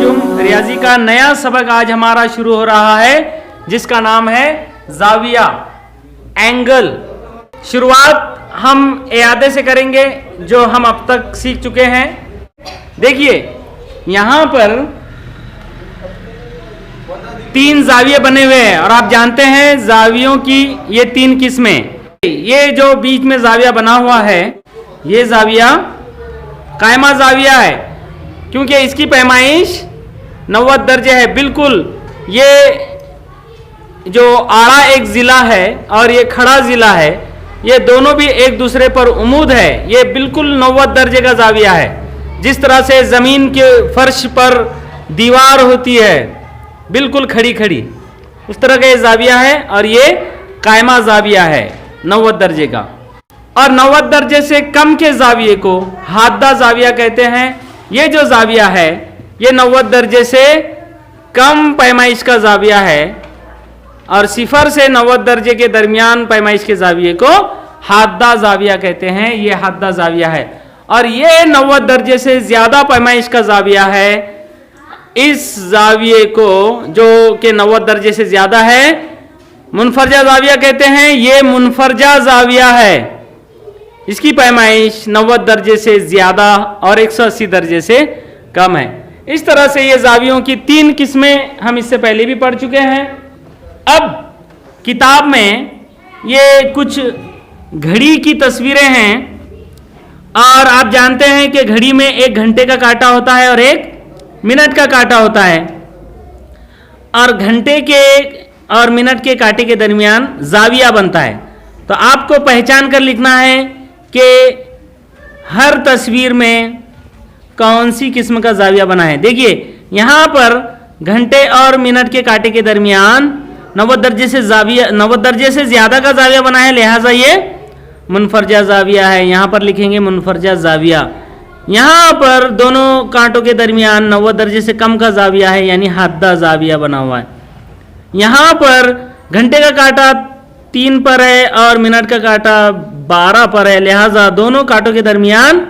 अर्जुन रियाजी का नया सबक आज हमारा शुरू हो रहा है, जिसका नाम है जाविया, एंगल। शुरुआत हम इयादे से करेंगे जो हम अब तक सीख चुके हैं। देखिए यहां पर 3 जाविये बने हुए हैं और आप जानते हैं जावियों की ये 3 किस्में। ये जो बीच में जाविया बना हुआ है ये जाविया कायमा जाविया है, क्योंकि इसकी पैमाइश 90 दर्जे है बिल्कुल। ये जो आड़ा एक जिला है और ये खड़ा जिला है, ये दोनों भी एक दूसरे पर उमूद है। ये बिल्कुल 90 दर्जे का जाविया है। जिस तरह से जमीन के फर्श पर दीवार होती है बिल्कुल खड़ी खड़ी, उस तरह का ये जाविया है और ये कायमा जाविया है 90 दर्जे का। और 90 दर्जे से कम के जाविये को हाद्दा जाविया कहते हैं। ये जो जाविया है ये 90 दर्जे से कम पैमाइश का जाविया है और 0 से 90 दर्जे के दरमियान पैमाइश के जाविये को हाद्दा जाविया कहते हैं। ये हाद्दा जाविया है। और ये 90 दर्जे से ज्यादा पैमाइश का जाविया है। इस जाविये को जो कि 90 दर्जे से ज्यादा है मुनफरजा जाविया कहते हैं। ये मुनफरजा जाविया है, इसकी पैमाइश 90 दर्जे से ज्यादा और 180 दर्जे से कम है। इस तरह से ये जावियों की 3 किस्में हम इससे पहले भी पढ़ चुके हैं। अब किताब में ये कुछ घड़ी की तस्वीरें हैं और आप जानते हैं कि घड़ी में 1 घंटे का कांटा होता है और 1 मिनट का कांटा होता है, और घंटे के और मिनट के कांटे के दरमियान जाविया बनता है। तो आपको पहचान कर लिखना है कि हर तस्वीर में कौन सी किस्म का जाविया बना है। देखिए यहां पर घंटे और मिनट के कांटे के दरमियान 90 दर्जे से जाविया, 90 दर्जे से ज्यादा का जाविया बना है, लिहाजा ये मुनफरजा जाविया है। यहां पर लिखेंगे मुनफरजा जाविया। यहां पर दोनों कांटों के दरमियान 90 दर्जे से कम का जाविया है, यानी हाद्दा जाविया बना हुआ है। यहां पर घंटे का कांटा 3 पर है और मिनट का कांटा 12 पर है, लिहाजा दोनों कांटों के दरमियान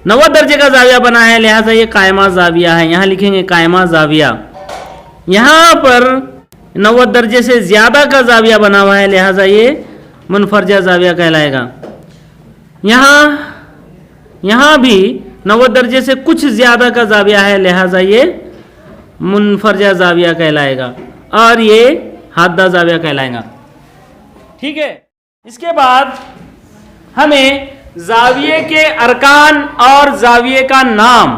90 दर्जे का जाविया बना है, लिहाजा ये कायमा जाविया है। यहां लिखेंगे कायमा जाविया। यहां पर 90 दर्जे से ज्यादा का जाविया बना हुआ है, लिहाजा ये मुनफरजा जाविया कहलाएगा। यहां भी 90 दर्जे से कुछ ज्यादा का जाविया है, लिहाजा ये मुनफरजा जाविया कहलाएगा और ये हाद्दा जाविया कहलाएगा। ठीक है। इसके बाद हमें जाविये के अरकान और जाविये का नाम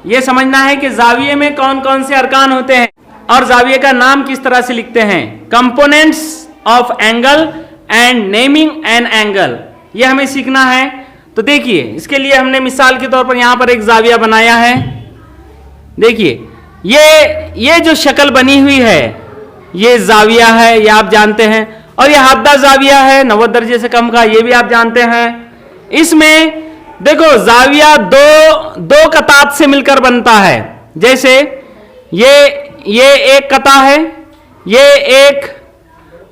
ये समझना है कि जाविये में कौन कौन से अरकान होते हैं और जाविये का नाम किस तरह से लिखते हैं। Components of angle and naming an angle, ये हमें सीखना है। तो देखिए इसके लिए हमने मिसाल के तौर पर यहां पर एक जाविया बनाया है। देखिए ये जो शक्ल बनी हुई है ये जाविया है, ये आप जानते हैं। और ये हाद्दा जाविया है 90 दर्जे से कम का, ये भी आप जानते हैं। इसमें देखो जाविया दो कतात से मिलकर बनता है। जैसे ये एक कता है, ये एक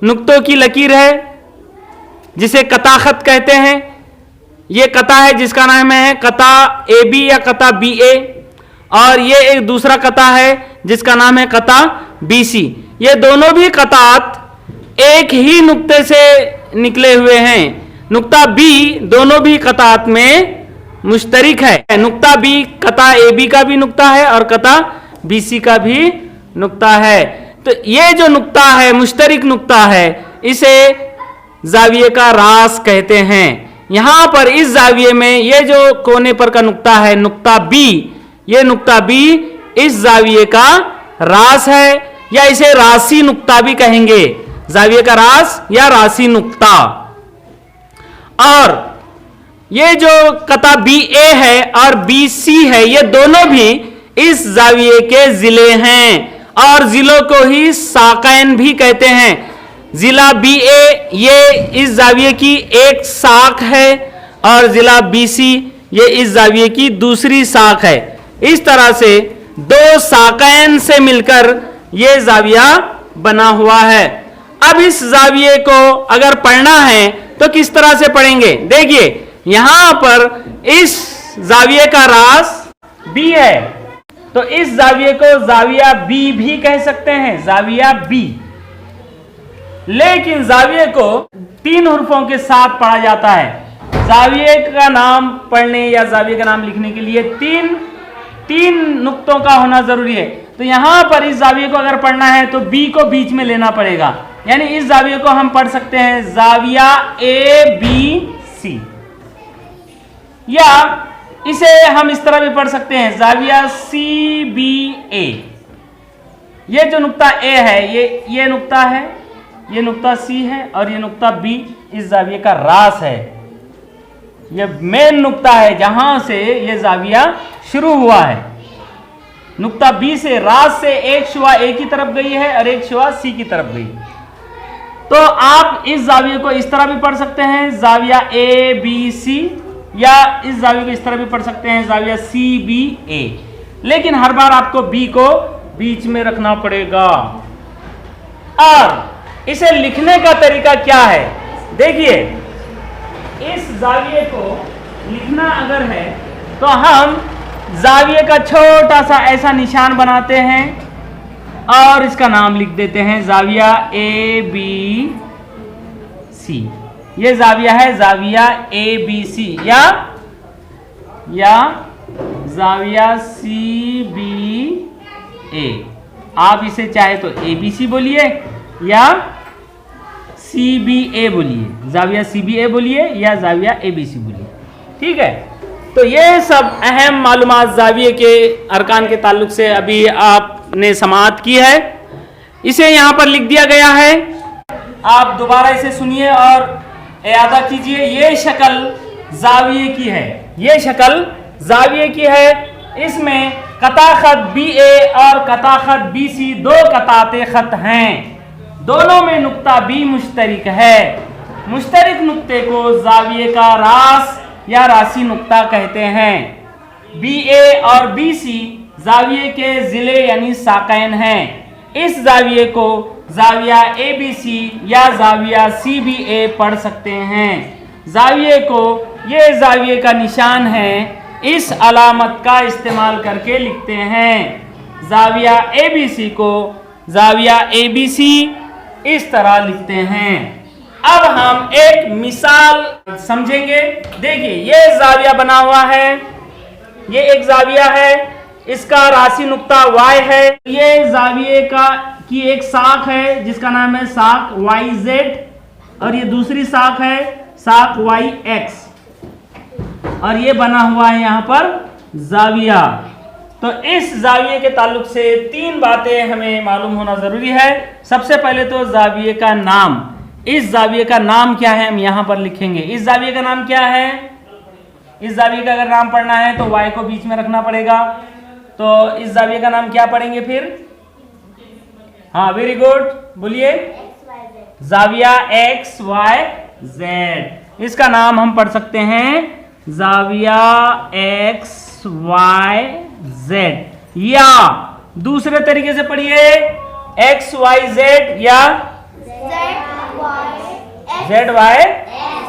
नुक्तों की लकीर है जिसे कताखत कहते हैं। ये कता है जिसका नाम है कता AB या कता BA, और ये एक दूसरा कता है जिसका नाम है कता BC। ये दोनों भी कतात एक ही नुक्ते से निकले हुए हैं। नुक्ता B दोनों भी कतात में मुश्तरिक है। नुक्ता B कता AB का भी नुक्ता है और कता BC का भी नुक्ता है। तो ये जो नुक्ता है मुश्तरिक नुक्ता है, इसे जाविये का रास कहते हैं। यहां पर इस जाविये में ये जो कोने पर का नुक्ता है नुक्ता B, ये नुक्ता B इस जाविये का रास है, या इसे रासी नुक्ता भी कहेंगे। जाविये का रास या रासी नुक्ता। और ये जो कता BA है और BC है, ये दोनों भी इस जाविये के जिले हैं और जिलों को ही साकैन भी कहते हैं। जिला BA ये इस जाविये की एक साख है और जिला BC ये इस जाविये की दूसरी साख है। इस तरह से 2 साकैन से मिलकर ये जाविया बना हुआ है। अब इस जाविये को अगर पढ़ना है तो किस तरह से पढ़ेंगे। देखिए यहां पर इस जाविये का रास B है तो इस जाविये को जाविया बी भी कह सकते हैं, जाविया बी। लेकिन जाविये को 3 हुर्फों के साथ पढ़ा जाता है। जाविये का नाम पढ़ने या जाविये का नाम लिखने के लिए तीन नुक्तों का होना जरूरी है। तो यहां पर इस जाविये को अगर पढ़ना है तो बी को बीच में लेना पड़ेगा, यानी इस जाविये को हम पढ़ सकते हैं जाविया ए बी सी, या इसे हम इस तरह भी पढ़ सकते हैं जाविया सी बी ए। ये जो नुक्ता ए है ये नुक्ता है, ये नुक्ता सी है और ये नुक्ता बी इस जाविये का रास है। ये मेन नुक्ता है जहां से ये जाविया शुरू हुआ है। नुक्ता बी से रास से एक शुआ ए की तरफ गई है और एक शुआ सी की तरफ गई। तो आप इस जाविये को इस तरह भी पढ़ सकते हैं जाविया ए बी सी, या इस जाविये को इस तरह भी पढ़ सकते हैं जाविया सी बी ए। लेकिन हर बार आपको बी को बीच में रखना पड़ेगा। और इसे लिखने का तरीका क्या है, देखिए इस जाविये को लिखना अगर है तो हम जाविये का छोटा सा ऐसा निशान बनाते हैं और इसका नाम लिख देते हैं जाविया ए बी सी। ये जाविया है जाविया ए बी सी, या जाविया सी बी ए। आप इसे चाहे तो ए बी सी बोलिए या सी बी ए बोलिए, जाविया सी बी ए बोलिए या जाविया ए बी सी बोलिए, ठीक है। तो ये सब अहम मालूमात जाविये के अरकान के ताल्लुक से अभी आपने समाअत की है। इसे यहाँ पर लिख दिया गया है, आप दोबारा इसे सुनिए और यादा कीजिए। ये शक्ल जाविये की है, ये शक्ल जाविये की है। इसमें कताखत बी ए और कताखत बी सी 2 कताते खत हैं, दोनों में नुक्ता बी मुश्तरिक है। मुश्तरिक नुक्ते को जाविये का रास या रासी नुक्ता कहते हैं। बी ए और बी सी जाविये के जिले यानी साकैन हैं। इस जाविये को जाविया ए बी सी या जाविया सी बी ए पढ़ सकते हैं। जाविये को ये जाविये का निशान है, इस अलामत का इस्तेमाल करके लिखते हैं। जाविया ए बी सी को जाविया ए बी सी इस तरह लिखते हैं। अब हम एक मिसाल समझेंगे। देखिए ये जाविया बना हुआ है, ये एक जाविया है, इसका राशि नुक्ता y है। ये जाविये की एक साख है जिसका नाम है साख YZ, और ये दूसरी साख है साख YX, और ये बना हुआ है यहाँ पर जाविया। तो इस जाविये के ताल्लुक से 3 बातें हमें मालूम होना जरूरी है। सबसे पहले तो जाविये का नाम, इस जाविये का नाम क्या है हम यहाँ पर लिखेंगे। इस जाविये का नाम क्या है, इस जाविये का अगर नाम पढ़ना है तो y को बीच में रखना पड़ेगा। तो इस जाविये का नाम क्या पढ़ेंगे फिर, हाँ वेरी गुड बोलिए, जाविया XYZ। इसका नाम हम पढ़ सकते हैं जाविया XYZ, या दूसरे तरीके से पढ़िए XYZ या ZY।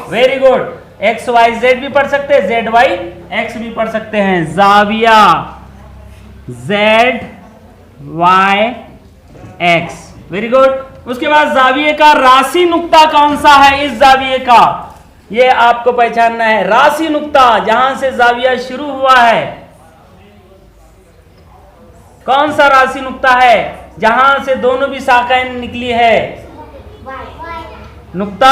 वेरी गुड, XYZ भी पढ़ सकते हैं, ZYX भी पढ़ सकते हैं, जाविया ZYX। Very good. उसके बाद जाविये का राशि नुक्ता कौन सा है, इस जाविये का ये आपको पहचानना है। राशि नुक्ता जहां से जाविया शुरू हुआ है, कौन सा राशि नुक्ता है जहां से दोनों भी शाखाएं निकली है, नुक्ता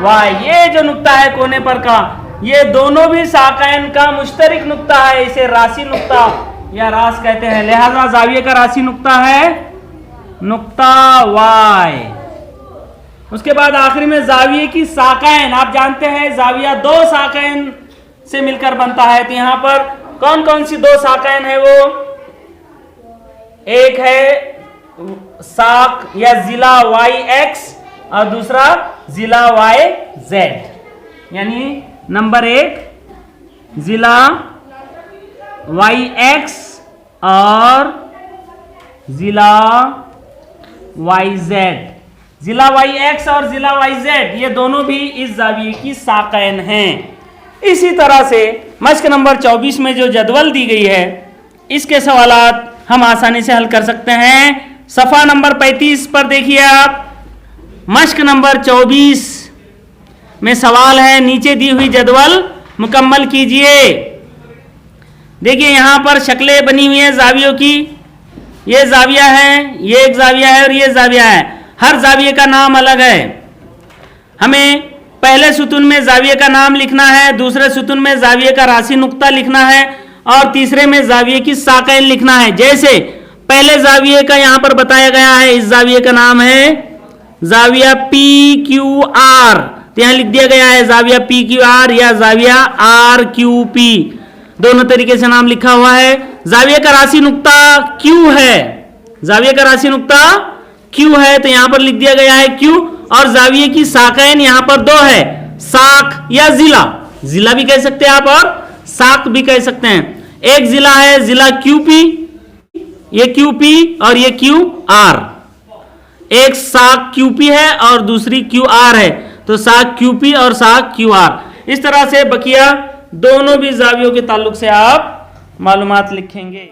Y। ये जो नुक्ता है कोने पर का, ये दोनों भी शाखाएं का मुश्तरिक नुक्ता है, इसे राशि नुक्ता या रास कहते हैं। लिहाजा जाविये का राशि नुक्ता है नुक्ता Y। उसके बाद आखिरी में जाविये की शाखाएं, आप जानते हैं जाविया 2 शाखाएं से मिलकर बनता है। तो यहां पर कौन कौन सी 2 शाखाएं हैं, वो एक है साख या जिला YX और दूसरा जिला YZ। यानी नंबर 1 जिला YX और जिला YZ। जिला YX और जिला YZ ये दोनों भी इस जाविये की शाखाएं हैं। इसी तरह से मश्क नंबर 24 में जो जदवल दी गई है, इसके सवालात हम आसानी से हल कर सकते हैं। सफा नंबर 35 पर देखिए आप, मश्क नंबर 24 में सवाल है, नीचे दी हुई जदवल मुकम्मल कीजिए। देखिए यहां पर शक्लें बनी हुई हैं जावियों की, ये जाविया है, ये एक जाविया है और ये जाविया है। हर जाविये का नाम अलग है। हमें पहले सुतून में जाविये का नाम लिखना है, दूसरे सुतून में जाविये का राशि नुक्ता लिखना है और तीसरे में जाविये की साकैन लिखना है। जैसे पहले जाविये का यहां पर बताया गया है, इस जाविये का नाम है जाविया PQR, तो यहां लिख दिया गया है जाविया PQR या जाविया RQP, दोनों तरीके से नाम लिखा हुआ है। जाविये का राशि नुक्ता Q है, जाविये का राशि नुक्ता Q है, तो यहां पर लिख दिया गया है Q। और जाविये की साकैन यहां पर दो है, साक या जिला, जिला भी कह सकते हैं आप और साक भी कह सकते हैं। एक जिला है जिला QP, ये QP और ये QR। एक साक QP है और दूसरी QR है, तो साक QP और साक QR। इस तरह से बकिया दोनों भी जावियों के ताल्लुक से आप मालूमात लिखेंगे।